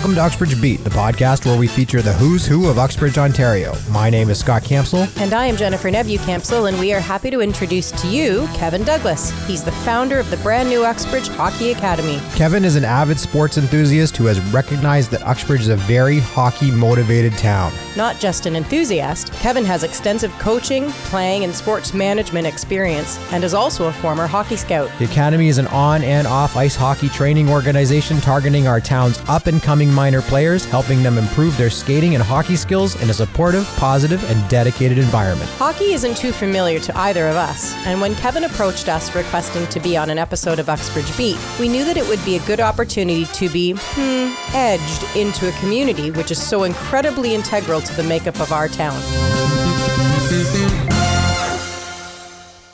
Welcome to Uxbridge Beat, the podcast where we feature the who's who of Uxbridge, Ontario. My name is Scott Campsell. And I am Jennifer Nebu Campsell, and we are happy to introduce to you Kevin Douglas. He's the founder of the brand new Uxbridge Hockey Academy. Kevin is an avid sports enthusiast who has recognized that Uxbridge is a very hockey-motivated town. Not just an enthusiast, Kevin has extensive coaching, playing, and sports management experience, and is also a former hockey scout. The Academy is an on and off ice hockey training organization targeting our town's up-and-coming minor players, helping them improve their skating and hockey skills in a supportive, positive, and dedicated environment. Hockey isn't too familiar to either of us, and when Kevin approached us requesting to be on an episode of Uxbridge Beat, we knew that it would be a good opportunity to be, edged into a community which is so incredibly integral to the makeup of our town.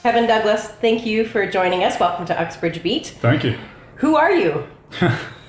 Kevin Douglas, thank you for joining us. Welcome to Uxbridge Beat. Thank you. Who are you?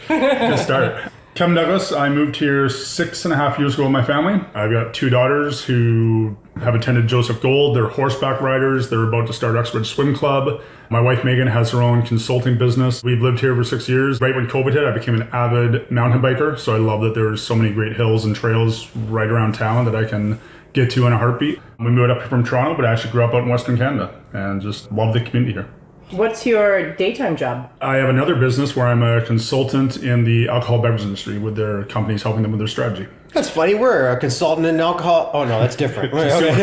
Good start. Kevin Douglas. I moved here 6.5 years ago with my family. I've got 2 daughters who have attended Joseph Gold. They're horseback riders. They're about to start Uxbridge Swim Club. My wife Megan has her own consulting business. We've lived here for 6 years. Right when COVID hit, I became an avid mountain biker. So I love that there's so many great hills and trails right around town that I can get to in a heartbeat. We moved up from Toronto, but I actually grew up out in Western Canada and just love the community here. What's your daytime job? I have another business where I'm a consultant in the alcohol beverage industry with their companies, helping them with their strategy. That's funny. We're a consultant in alcohol. Oh, no, that's different.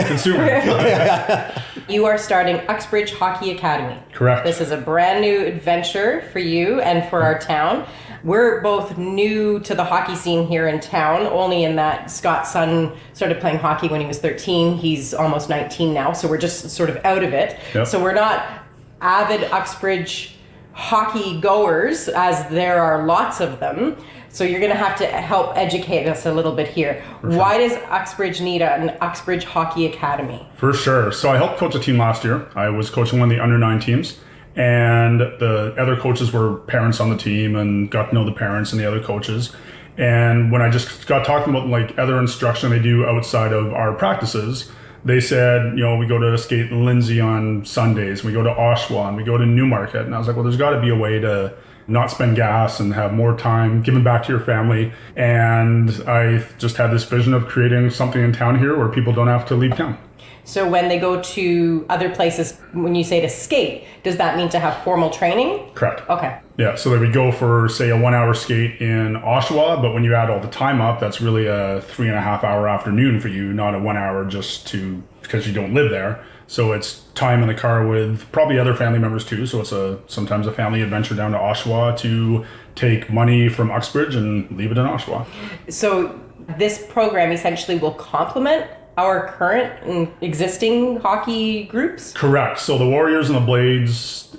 Consumer. You are starting Uxbridge Hockey Academy. Correct. This is a brand new adventure for you and for our town. We're both new to the hockey scene here in town, only in that Scott's son started playing hockey when he was 13. He's almost 19 now, so we're just sort of out of it. Yep. So we're not avid Uxbridge hockey goers, as there are lots of them. So you're going to have to help educate us a little bit here. Sure. Why does Uxbridge need an Uxbridge Hockey Academy? For sure. So I helped coach a team last year. I was coaching one of the under-9 teams, and the other coaches were parents on the team and got to know the parents and the other coaches. And when I just got talking about like other instruction they do outside of our practices, they said, we go to skate Lindsay on Sundays, we go to Oshawa, and we go to Newmarket. And I was like, well, there's got to be a way to not spend gas and have more time giving back to your family. And I just had this vision of creating something in town here where people don't have to leave town. So when they go to other places, when you say to skate, does that mean to have formal training? Correct. Okay. Yeah, so they would go for, say, a 1-hour skate in Oshawa, but when you add all the time up, that's really a 3.5-hour afternoon for you, not a 1 hour because you don't live there. So it's time in the car with probably other family members too. So it's sometimes a family adventure down to Oshawa to take money from Uxbridge and leave it in Oshawa. So this program essentially will complement our current and existing hockey groups? Correct. So the Warriors and the Blades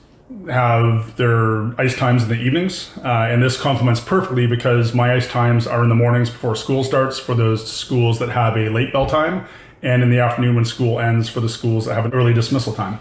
have their ice times in the evenings, and this complements perfectly because my ice times are in the mornings before school starts for those schools that have a late bell time, and in the afternoon when school ends for the schools that have an early dismissal time.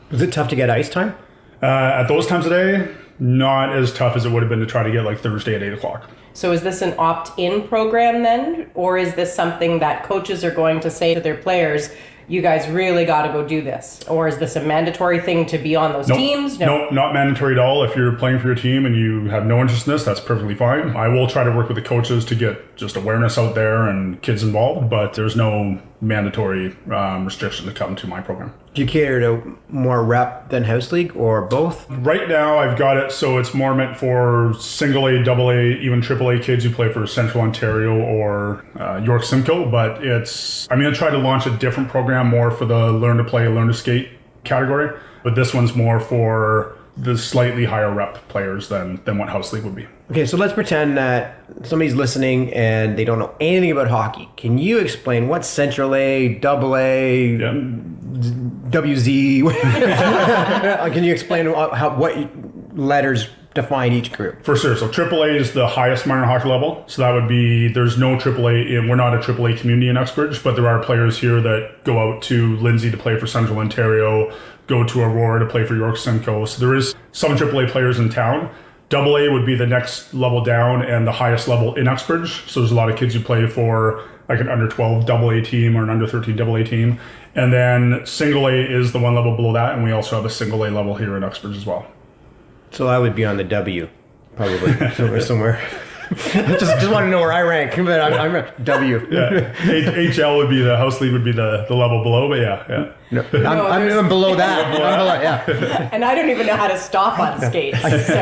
Is it tough to get ice time? At those times of day, not as tough as it would have been to try to get like Thursday at 8 o'clock. So is this an opt-in program then? Or is this something that coaches are going to say to their players, you guys really got to go do this? Or is this a mandatory thing to be on those teams? No, not mandatory at all. If you're playing for your team and you have no interest in this, that's perfectly fine. I will try to work with the coaches to get just awareness out there and kids involved, but there's no mandatory restriction to come to my program. Do you cater to more rep than house league or both? Right now I've got it so it's more meant for single A, double A, even triple A kids who play for Central Ontario or York Simcoe, but I'm going to try to launch a different program more for the learn to play, learn to skate category, but this one's more for the slightly higher rep players than what house league would be. Okay, so let's pretend that somebody's listening and they don't know anything about hockey. Can you explain what's Central A, Double A, WZ? Can you explain what letters define each group? For sure. So AAA is the highest minor hockey level. So that would be, there's no AAA, we're not a AAA community in Uxbridge, but there are players here that go out to Lindsay to play for Central Ontario, go to Aurora to play for York Simcoe. So there is some AAA players in town. AA would be the next level down and the highest level in Uxbridge. So there's a lot of kids who play for like an under 12 AA team or an under 13 AA team. And then single A is the one level below that. And we also have a single A level here in Uxbridge as well. So I would be on the W, probably, somewhere. just want to know where I rank, but I'm W. Yeah. HL would be the house league would be the level below, but yeah. No, I'm below that. I'm below, yeah. And I don't even know how to stop on skates. So.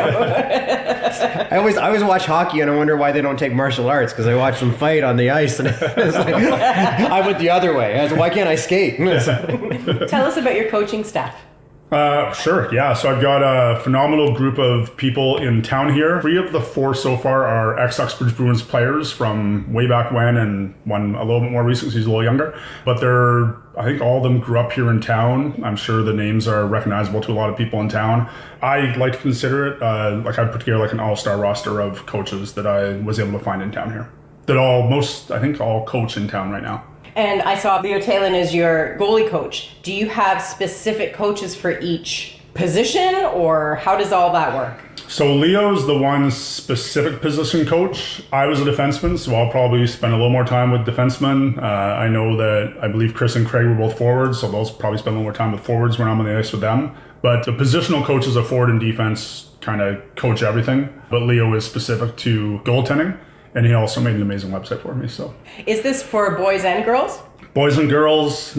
I always watch hockey and I wonder why they don't take martial arts, because I watch them fight on the ice and it's like, I went the other way. I was, why can't I skate? Tell us about your coaching staff. Sure, yeah. So I've got a phenomenal group of people in town here. 3 of the 4 so far are ex-Uxbridge Bruins players from way back when, and one a little bit more recent, so he's a little younger. But I think all of them grew up here in town. I'm sure the names are recognizable to a lot of people in town. I like to consider it, I put together like an all-star roster of coaches that I was able to find in town here. That all coach in town right now. And I saw Leo Talon is your goalie coach. Do you have specific coaches for each position, or how does all that work? So Leo's the one specific position coach. I was a defenseman, so I'll probably spend a little more time with defensemen. I believe Chris and Craig were both forwards, so they'll probably spend a little more time with forwards when I'm on the ice with them. But the positional coaches of forward and defense kind of coach everything. But Leo is specific to goaltending. And he also made an amazing website for me. So, is this for boys and girls? Boys and girls,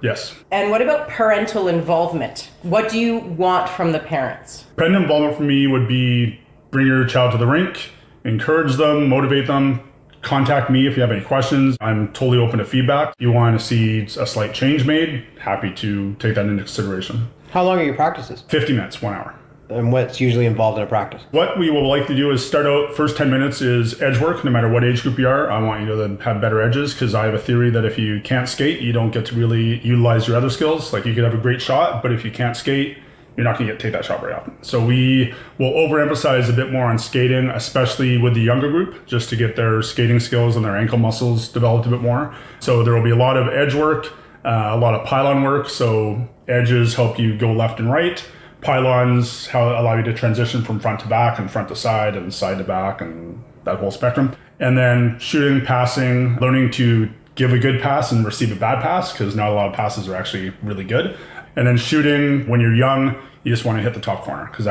yes. And what about parental involvement? What do you want from the parents? Parental involvement for me would be bring your child to the rink, encourage them, motivate them, contact me if you have any questions. I'm totally open to feedback. If you want to see a slight change made, happy to take that into consideration. How long are your practices? 50 minutes, 1 hour. And what's usually involved in a practice? What we will likely do is start out, first 10 minutes is edge work, no matter what age group you are. I want you to have better edges, because I have a theory that if you can't skate, you don't get to really utilize your other skills. Like, you could have a great shot, but if you can't skate, you're not going to take that shot very often. So we will overemphasize a bit more on skating, especially with the younger group, just to get their skating skills and their ankle muscles developed a bit more. So there will be a lot of edge work, a lot of pylon work. So edges help you go left and right. Pylons allow you to transition from front to back and front to side and side to back and that whole spectrum. And then shooting, passing, learning to give a good pass and receive a bad pass, because not a lot of passes are actually really good. And then shooting, when you're young, you just want to hit the top corner, because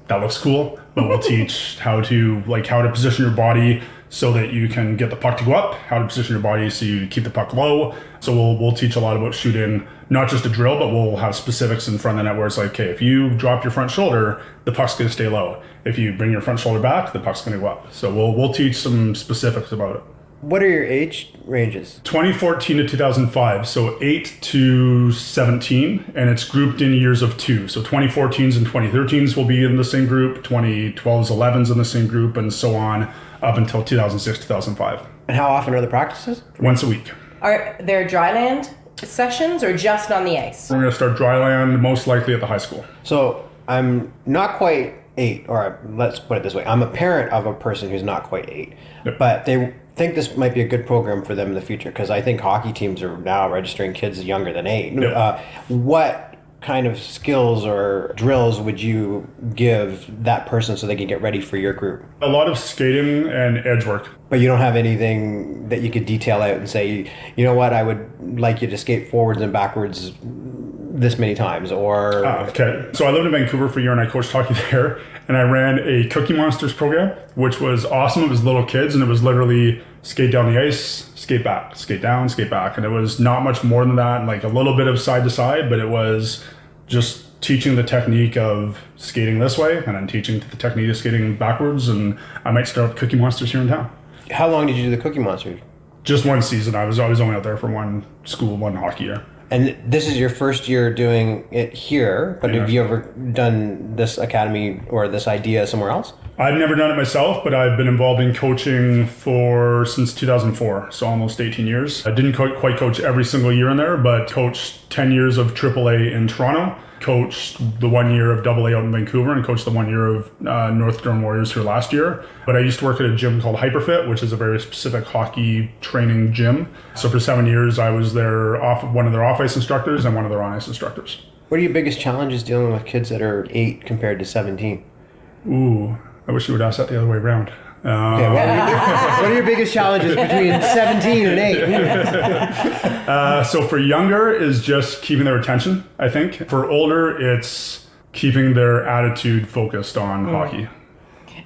that looks cool. But we'll teach how to position your body so that you can get the puck to go up, how to position your body so you keep the puck low. So we'll teach a lot about shooting, not just a drill, but we'll have specifics in front of the net where it's like, okay, if you drop your front shoulder, the puck's going to stay low. If you bring your front shoulder back, the puck's going to go up. So we'll teach some specifics about it. What are your age ranges? 2014 to 2005, so 8 to 17, and it's grouped in years of 2. So 2014s and 2013s will be in the same group, 2012s, 11s in the same group, and so on up until 2006, 2005. And how often are the practices? Once a week. Are there dry land sessions or just on the ice? We're going to start dry land most likely at the high school. So I'm not quite 8, or let's put it this way. I'm a parent of a person who's not quite 8, Yep. But they think this might be a good program for them in the future, because I think hockey teams are now registering kids younger than 8. Yep. What kind of skills or drills would you give that person so they can get ready for your group? A lot of skating and edge work. But you don't have anything that you could detail out and say, you know what, I would like you to skate forwards and backwards this many times, or... Okay. So I lived in Vancouver for a year and I coached hockey there, and I ran a Cookie Monsters program, which was awesome. It was little kids, and it was literally skate down the ice, skate back, skate down, skate back. And it was not much more than that, like a little bit of side to side, but it was just teaching the technique of skating this way and then teaching the technique of skating backwards. And I might start Cookie Monsters here in town. How long did you do the Cookie Monsters? Just one season. I was only out there for one school, one hockey year. And this is your first year doing it here, but have you ever done this academy or this idea somewhere else? I've never done it myself, but I've been involved in coaching since 2004, so almost 18 years. I didn't quite coach every single year in there, but coached 10 years of AAA in Toronto, coached the 1 year of AA out in Vancouver, and coached the 1 year of North Durham Warriors here last year. But I used to work at a gym called Hyperfit, which is a very specific hockey training gym. So for 7 years, I was one of their off-ice instructors and one of their on-ice instructors. What are your biggest challenges dealing with kids that are 8 compared to 17? Ooh, I wish you would ask that the other way around. Okay, what are your biggest challenges between 17 and 8? So for younger is just keeping their attention, I think. For older, it's keeping their attitude focused on hockey.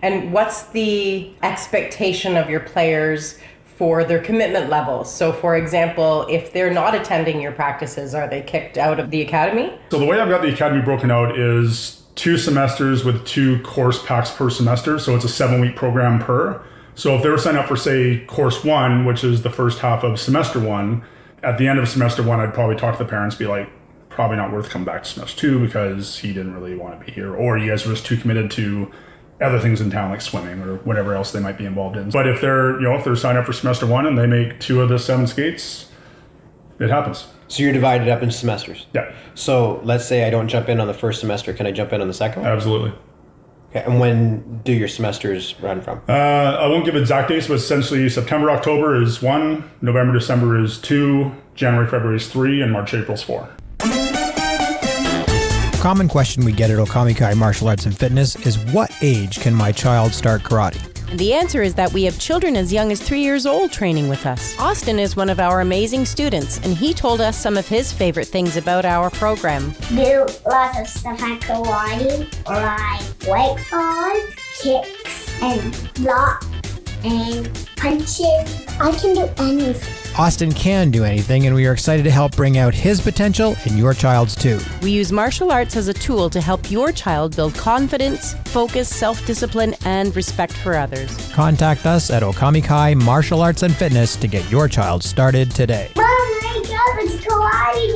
And what's the expectation of your players for their commitment levels? So for example, if they're not attending your practices, are they kicked out of the academy? So the way I've got the academy broken out is 2 semesters with 2 course packs per semester. So it's a 7-week program per. So if they were signed up for, say, course 1, which is the first half of semester 1, at the end of semester 1, I'd probably talk to the parents, be like, probably not worth coming back to semester 2 because he didn't really want to be here. Or you guys were just too committed to other things in town like swimming or whatever else they might be involved in. But if they're signed up for semester 1 and they make 2 of the 7 skates, it happens. So you're divided up into semesters? Yeah. So let's say I don't jump in on the first semester. Can I jump in on the second one? Absolutely. Okay. And when do your semesters run from? I won't give exact dates, but essentially September, October is 1, November, December is 2, January, February is 3, and March, April is 4. Common question we get at Okamikai Martial Arts and Fitness is, what age can my child start karate? And the answer is that we have children as young as 3 years old training with us. Austin is one of our amazing students, and he told us some of his favorite things about our program. Do lots of stuff like karate, like weight falls, kicks, and blocks, and punches. I can do anything. Austin can do anything, and we are excited to help bring out his potential and your child's too. We use martial arts as a tool to help your child build confidence, focus, self-discipline, and respect for others. Contact us at Okamikai Martial Arts and Fitness to get your child started today. Mom, wake up, it's karate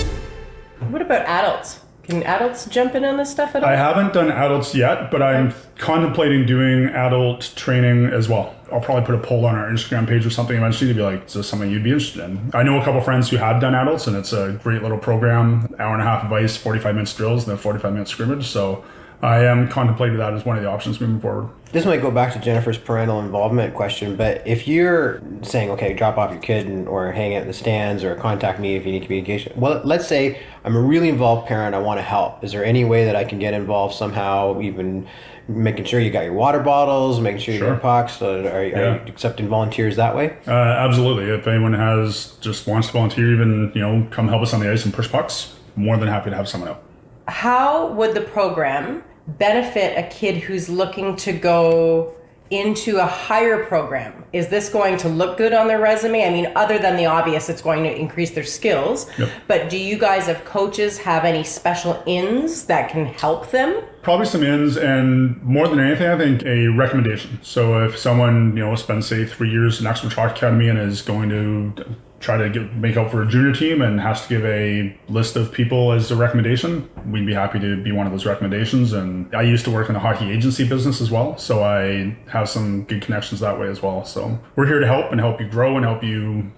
day! What about adults? Can adults jump in on this stuff at all? I haven't done adults yet, but I'm contemplating doing adult training as well. I'll probably put a poll on our Instagram page or something eventually to be like, is this something you'd be interested in? I know a couple friends who have done adults, and it's a great little program, hour and a half of ice, 45 minutes drills, and then 45-minute scrimmage. So I am contemplating that as one of the options moving forward. This might go back to Jennifer's parental involvement question, but if you're saying, okay, drop off your kid or hang out in the stands or contact me if you need communication. Well, let's say I'm a really involved parent, I want to help. Is there any way that I can get involved somehow, even making sure you got your water bottles, making sure you got pucks? Are you accepting volunteers that way? Absolutely. If anyone just wants to volunteer, even, come help us on the ice and push pucks, more than happy to have someone out. How would the program benefit a kid who's looking to go into a higher program? Is this going to look good on their resume? I mean, other than the obvious, it's going to increase their skills. Yep. But do you guys, as coaches, have any special ins that can help them? Probably some ins, and more than anything, I think a recommendation. So if someone, spends, say, 3 years in Uxbridge Hockey Academy and is going to try to make out for a junior team and has to give a list of people as a recommendation, we'd be happy to be one of those recommendations. And I used to work in the hockey agency business as well, so I have some good connections that way as well. So we're here to help you grow and help you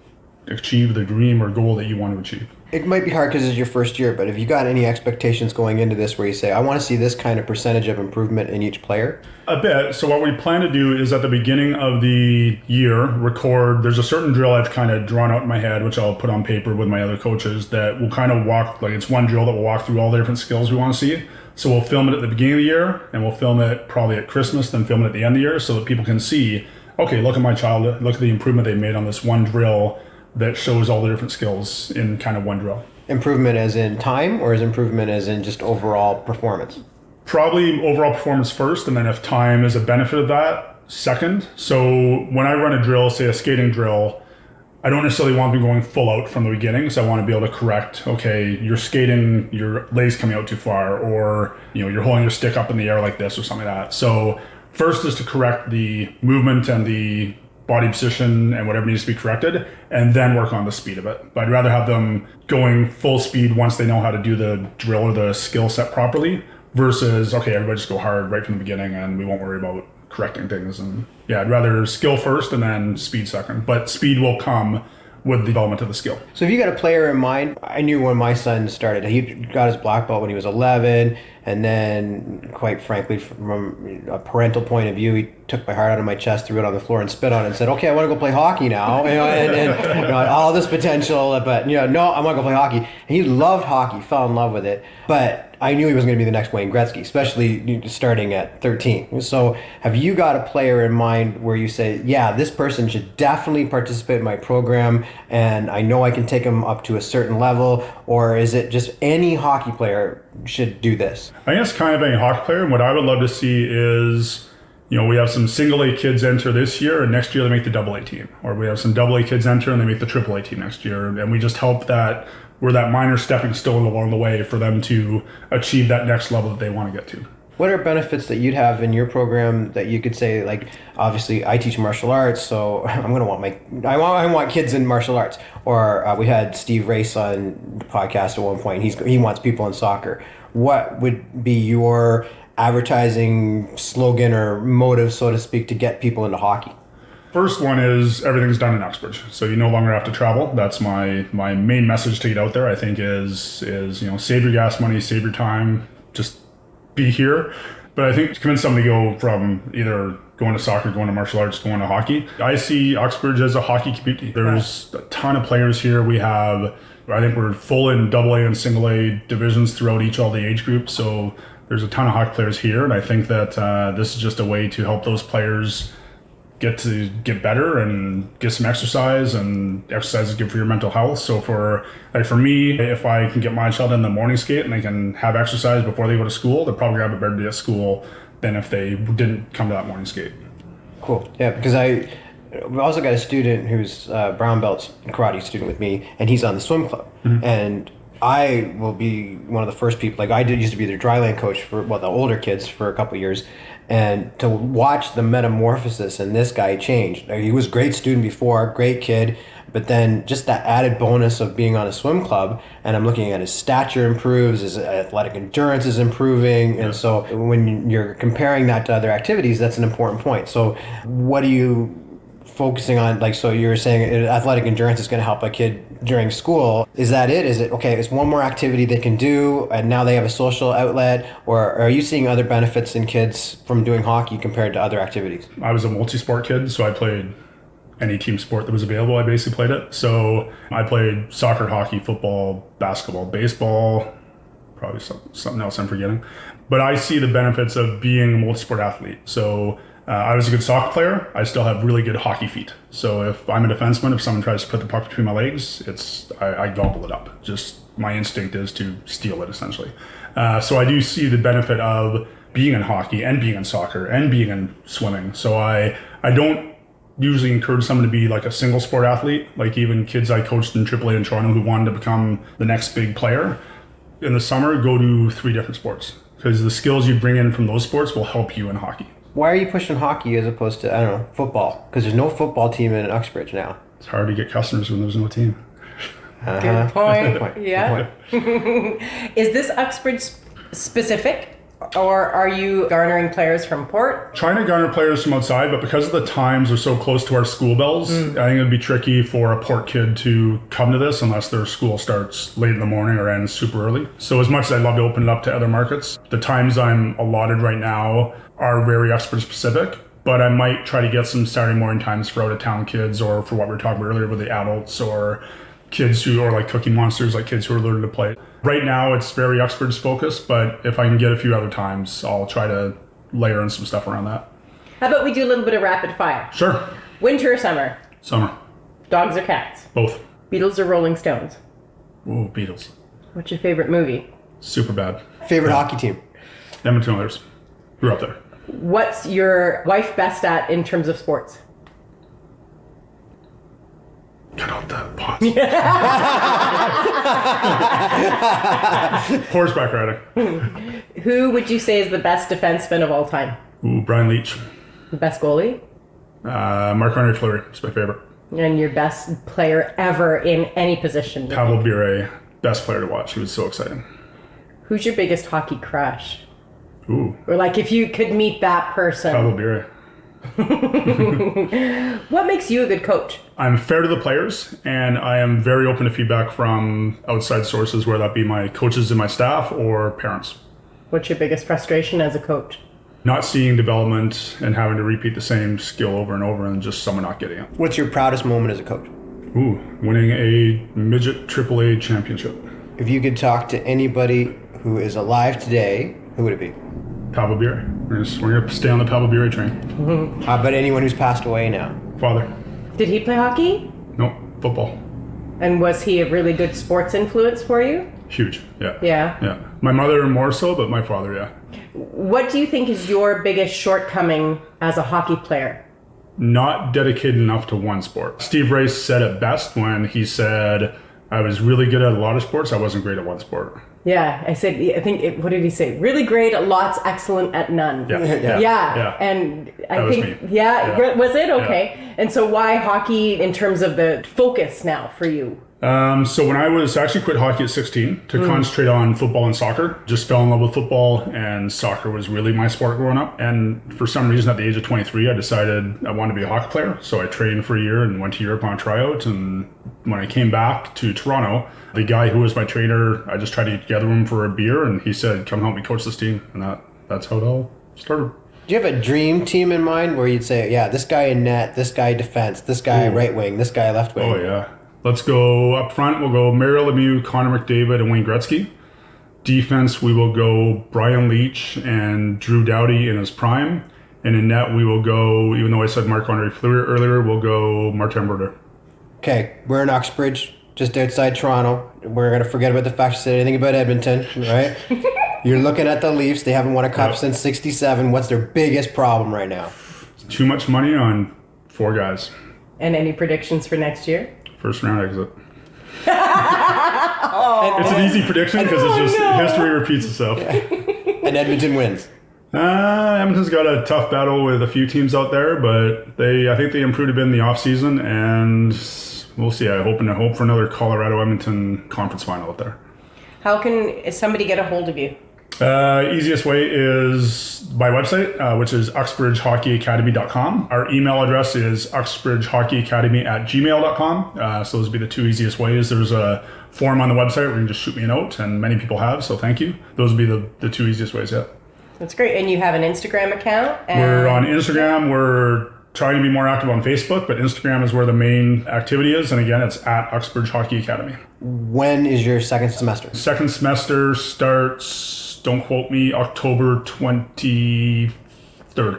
achieve the dream or goal that you want to achieve. It might be hard because it's your first year, but have you got any expectations going into this where you say, I want to see this kind of percentage of improvement in each player? A bit. So what we plan to do is at the beginning of the year, there's a certain drill I've kind of drawn out in my head, which I'll put on paper with my other coaches, that will kind of it's one drill that will walk through all the different skills we want to see. So we'll film it at the beginning of the year, and we'll film it probably at Christmas, then film it at the end of the year so that people can see, okay, look at my child, look at the improvement they made on this one drill that shows all the different skills in kind of one drill. Improvement as in time, or is improvement as in just overall performance? Probably overall performance first, and then if time is a benefit of that, second. So when I run a drill, say a skating drill, I don't necessarily want them going full out from the beginning, so I want to be able to correct, okay, you're skating, your leg's coming out too far, or you're holding your stick up in the air like this or something like that. So first is to correct the movement and the body position and whatever needs to be corrected, and then work on the speed of it. But I'd rather have them going full speed once they know how to do the drill or the skill set properly, versus, okay, everybody just go hard right from the beginning and we won't worry about correcting things. And I'd rather skill first and then speed second. But speed will come with the development of the skill. So if you got a player in mind, I knew when my son started, he got his black belt when he was 11, and then, quite frankly, from a parental point of view, he took my heart out of my chest, threw it on the floor and spit on it and said, okay, I want to go play hockey now, and all this potential, but no, I want to go play hockey. And he loved hockey, fell in love with it, but I knew he was going to be the next Wayne Gretzky, especially starting at 13. So have you got a player in mind where you say, yeah, this person should definitely participate in my program and I know I can take him up to a certain level? Or is it just any hockey player should do this? I think it's kind of any hockey player. And what I would love to see is, we have some single A kids enter this year and next year they make the double A team. Or we have some double A kids enter and they make the triple A team next year. And we just help that we're that minor stepping stone along the way for them to achieve that next level that they want to get to. What are benefits that you'd have in your program that you could say, like, obviously I teach martial arts, so I'm going to want I want kids in martial arts. Or we had Steve Race on the podcast at one point. He wants people in soccer. What would be your advertising slogan or motive, so to speak, to get people into hockey? First one is everything's done in Uxbridge, so you no longer have to travel. That's my main message to get out there. I think is save your gas money, save your time, just be here. But I think to convince somebody to go from either going to soccer, going to martial arts, going to hockey, I see Uxbridge as a hockey community. There's a ton of players here. I think we're full in double A and single A divisions throughout all the age groups. So there's a ton of hockey players here, and I think that this is just a way to help those players get better and get some exercise, and exercise is good for your mental health. So for me, if I can get my child in the morning skate and they can have exercise before they go to school, they'll probably have a better day at school than if they didn't come to that morning skate. Cool. Yeah, because we also got a student who's brown belt karate student with me, and he's on the swim club. Mm-hmm. And I will be one of the first people, used to be their dryland coach for the older kids for a couple of years. And to watch the metamorphosis in this guy change. He was a great student before, great kid, but then just that added bonus of being on a swim club, and I'm looking at his stature improves, his athletic endurance is improving, and so when you're comparing that to other activities, that's an important point. So what are you focusing on? So you're saying athletic endurance is going to help a kid during school. Is that it? Is it, okay, it's one more activity they can do and now they have a social outlet? Or are you seeing other benefits in kids from doing hockey compared to other activities? I was a multi-sport kid, so I played any team sport that was available. I basically played it. So I played soccer, hockey, football, basketball, baseball, probably something else I'm forgetting. But I see the benefits of being a multi-sport athlete. So I was a good soccer player. I still have really good hockey feet. So if I'm a defenseman, if someone tries to put the puck between my legs, I gobble it up. Just my instinct is to steal it, essentially. So I do see the benefit of being in hockey and being in soccer and being in swimming. So I don't usually encourage someone to be like a single sport athlete. Like even kids I coached in AAA in Toronto who wanted to become the next big player, in the summer, go to 3 different sports, because the skills you bring in from those sports will help you in hockey. Why are you pushing hockey as opposed to, football? Because there's no football team in Uxbridge now. It's hard to get customers when there's no team. Good point. Yeah. Is this Uxbridge specific, or are you garnering players from Port? Trying to garner players from outside, but because of the times are so close to our school bells, I think it'd be tricky for a Port kid to come to this unless their school starts late in the morning or ends super early. So as much as I'd love to open it up to other markets, the times I'm allotted right now are very Uxbridge specific, but I might try to get some Saturday morning times for out of town kids, or for what we were talking about earlier with the adults, or kids who are like Cookie Monsters, like kids who are learning to play. Right now it's very Uxbridge focused, but if I can get a few other times, I'll try to layer in some stuff around that. How about we do a little bit of rapid fire? Sure. Winter or summer? Summer. Dogs or cats? Both. Beatles or Rolling Stones? Ooh, Beatles. What's your favorite movie? Superbad. Favorite hockey team? Edmonton Oilers. Grew up there. What's your wife best at in terms of sports? Cut out that pause. Horseback riding. Who would you say is the best defenseman of all time? Ooh, Brian Leach. The best goalie? Marc-Andre Fleury is my favorite. And your best player ever in any position? Pavel Bure, best player to watch. He was so exciting. Who's your biggest hockey crush? Ooh. Or like if you could meet that person. Pavel Bure. What makes you a good coach? I'm fair to the players, and I am very open to feedback from outside sources, whether that be my coaches and my staff or parents. What's your biggest frustration as a coach? Not seeing development and having to repeat the same skill over and over and just someone not getting it. What's your proudest moment as a coach? Ooh, winning a midget AAA championship. If you could talk to anybody who is alive today, who would it be? Pablo Beery. We're going to stay on the Pablo Beery train. How about anyone who's passed away now? Father. Did he play hockey? No, football. And was he a really good sports influence for you? Huge, yeah. Yeah. Yeah. My mother more so, but my father, yeah. What do you think is your biggest shortcoming as a hockey player? Not dedicated enough to one sport. Steve Rice said it best when he said, I was really good at a lot of sports, I wasn't great at one sport. Yeah, what did he say? Really great at lots, excellent at none. Yeah. And I That was think, me. yeah, was it? Okay. Yeah. And so why hockey in terms of the focus now for you? So when I was actually quit hockey at 16 to concentrate on football and soccer, just fell in love with football, and soccer was really my sport growing up. And for some reason at the age of 23, I decided I wanted to be a hockey player. So I trained for a year and went to Europe on a tryout. And when I came back to Toronto, the guy who was my trainer, I just tried to get together with him for a beer, and he said, come help me coach this team. And that's how it all started. Do you have a dream team in mind where you'd say, yeah, this guy in net, this guy defense, this guy right wing, this guy left wing? Oh, yeah. Let's go up front. We'll go Mario Lemieux, Connor McDavid, and Wayne Gretzky. Defense, we will go Brian Leach and Drew Doughty in his prime. And in net, we will go, even though I said Marc-Andre Fleury earlier, we'll go Martin Brodeur. Okay, we're in Uxbridge, just outside Toronto. We're going to forget about the fact you said anything about Edmonton, right? You're looking at the Leafs. They haven't won a cup since 67. What's their biggest problem right now? Too much money on 4 guys. And any predictions for next year? First round exit. It's an easy prediction because it's just history repeats itself. And Edmonton wins. Edmonton's got a tough battle with a few teams out there, but I think they improved a bit in the offseason, and we'll see. I hope for another Colorado-Edmonton conference final out there. How can somebody get a hold of you? Easiest way is my website, which is uxbridgehockeyacademy.com. Our email address is uxbridgehockeyacademy@gmail.com. So those would be the 2 easiest ways. There's a form on the website where you can just shoot me a note, and many people have, so thank you. Those would be the 2 easiest ways, yeah. That's great. And you have an Instagram account? We're on Instagram. We're trying to be more active on Facebook, but Instagram is where the main activity is. And again, it's at Uxbridge Hockey Academy. When is your second semester? Second semester starts, don't quote me, October 23rd.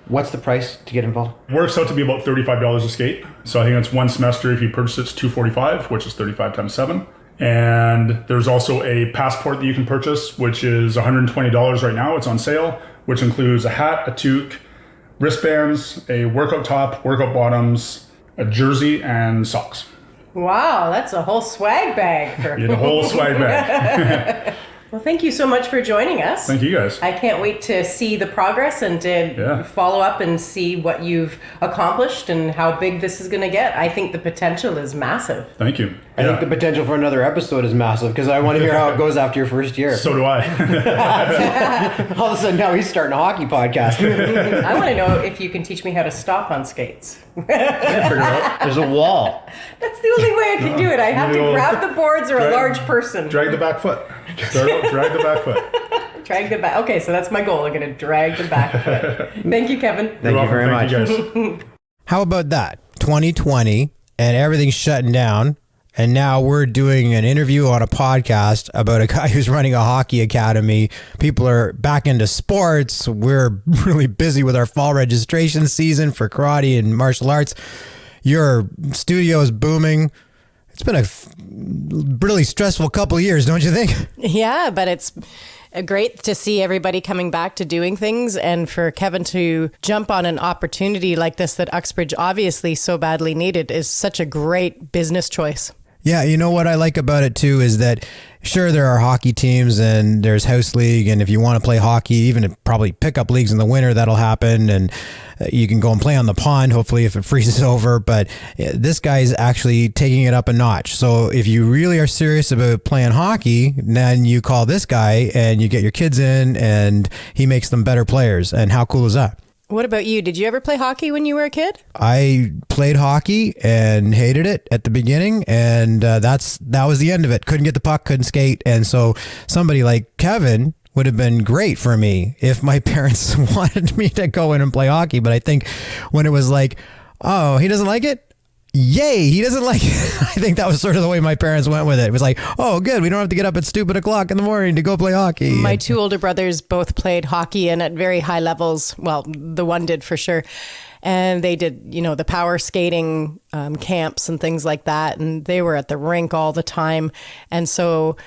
What's the price to get involved? Works out to be about $35 a skate. So I think it's one semester. If you purchase it, it's $245, which is 35 times 7. And there's also a passport that you can purchase, which is $120 right now. It's on sale, which includes a hat, a toque, wristbands, a workout top, workout bottoms, a jersey, and socks. Wow, that's a whole swag bag. You get a whole swag bag. Well, thank you so much for joining us. Thank you, guys. I can't wait to see the progress and to follow up and see what you've accomplished and how big this is going to get. I think the potential is massive. Thank you. I think the potential for another episode is massive because I want to hear how it goes after your first year. So do I. All of a sudden now he's starting a hockey podcast. I want to know if you can teach me how to stop on skates. There's a wall. That's the only way I can do it. I have to grab the boards or a large person. Drag the back foot. Drag the back foot. Drag the back. Okay, so that's my goal. I'm going to drag the back foot. Thank you, Kevin. Thank you very much. You guys. How about that? 2020 and everything's shutting down. And now we're doing an interview on a podcast about a guy who's running a hockey academy. People are back into sports. We're really busy with our fall registration season for karate and martial arts. Your studio is booming. It's been a really stressful couple of years, don't you think? Yeah, but it's great to see everybody coming back to doing things, and for Kevin to jump on an opportunity like this that Uxbridge obviously so badly needed is such a great business choice. Yeah, you know what I like about it too is that sure there are hockey teams and there's house league, and if you want to play hockey, even probably pickup leagues in the winter, that'll happen, and you can go and play on the pond hopefully if it freezes over. But this guy's actually taking it up a notch. So if you really are serious about playing hockey, then you call this guy and you get your kids in and he makes them better players. And how cool is that? What about you? Did you ever play hockey when you were a kid? I played hockey and hated it at the beginning, and that was the end of it. Couldn't get the puck, couldn't skate, and so somebody like Kevin would have been great for me if my parents wanted me to go in and play hockey. But I think when it was like, oh, he doesn't like it? yay, he doesn't like it. I think that was sort of the way my parents went with it. It was like, oh, good, we don't have to get up at stupid o'clock in the morning to go play hockey. My two older brothers both played hockey and at very high levels. Well, the one did for sure. And they did, the power skating camps and things like that. And they were at the rink all the time. And so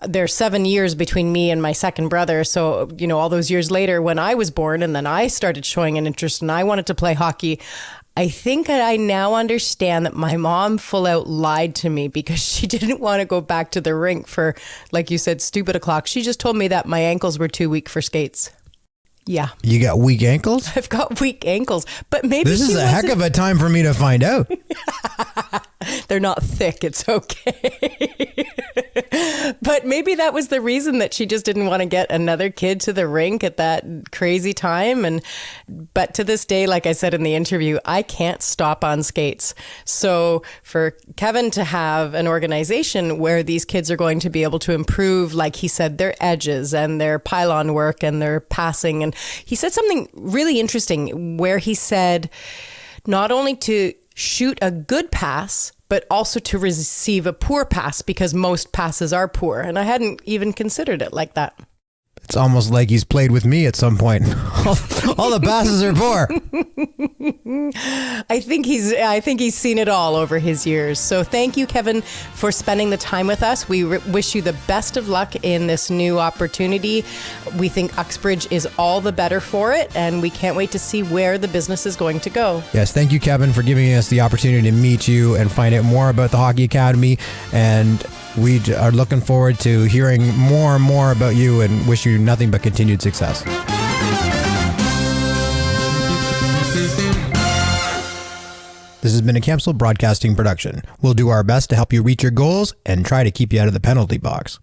there's 7 years between me and my second brother. So, all those years later when I was born and then I started showing an interest and I wanted to play hockey, I think that I now understand that my mom full out lied to me because she didn't want to go back to the rink for, like you said, stupid o'clock. She just told me that my ankles were too weak for skates. Yeah. You got weak ankles? I've got weak ankles, but maybe this is a heck of a time for me to find out. They're not thick. It's okay. But maybe that was the reason that she just didn't want to get another kid to the rink at that crazy time. But to this day, like I said in the interview, I can't stop on skates. So for Kevin to have an organization where these kids are going to be able to improve, like he said, their edges and their pylon work and their passing. And he said something really interesting where he said not only to shoot a good pass, but also to receive a poor pass because most passes are poor. And I hadn't even considered it like that. It's almost like he's played with me at some point. All the passes are poor. I think he's seen it all over his years. So thank you, Kevin, for spending the time with us. We wish you the best of luck in this new opportunity. We think Uxbridge is all the better for it, and we can't wait to see where the business is going to go. Yes, thank you, Kevin, for giving us the opportunity to meet you and find out more about the Hockey Academy. And we are looking forward to hearing more and more about you and wish you nothing but continued success. This has been a Capsule Broadcasting production. We'll do our best to help you reach your goals and try to keep you out of the penalty box.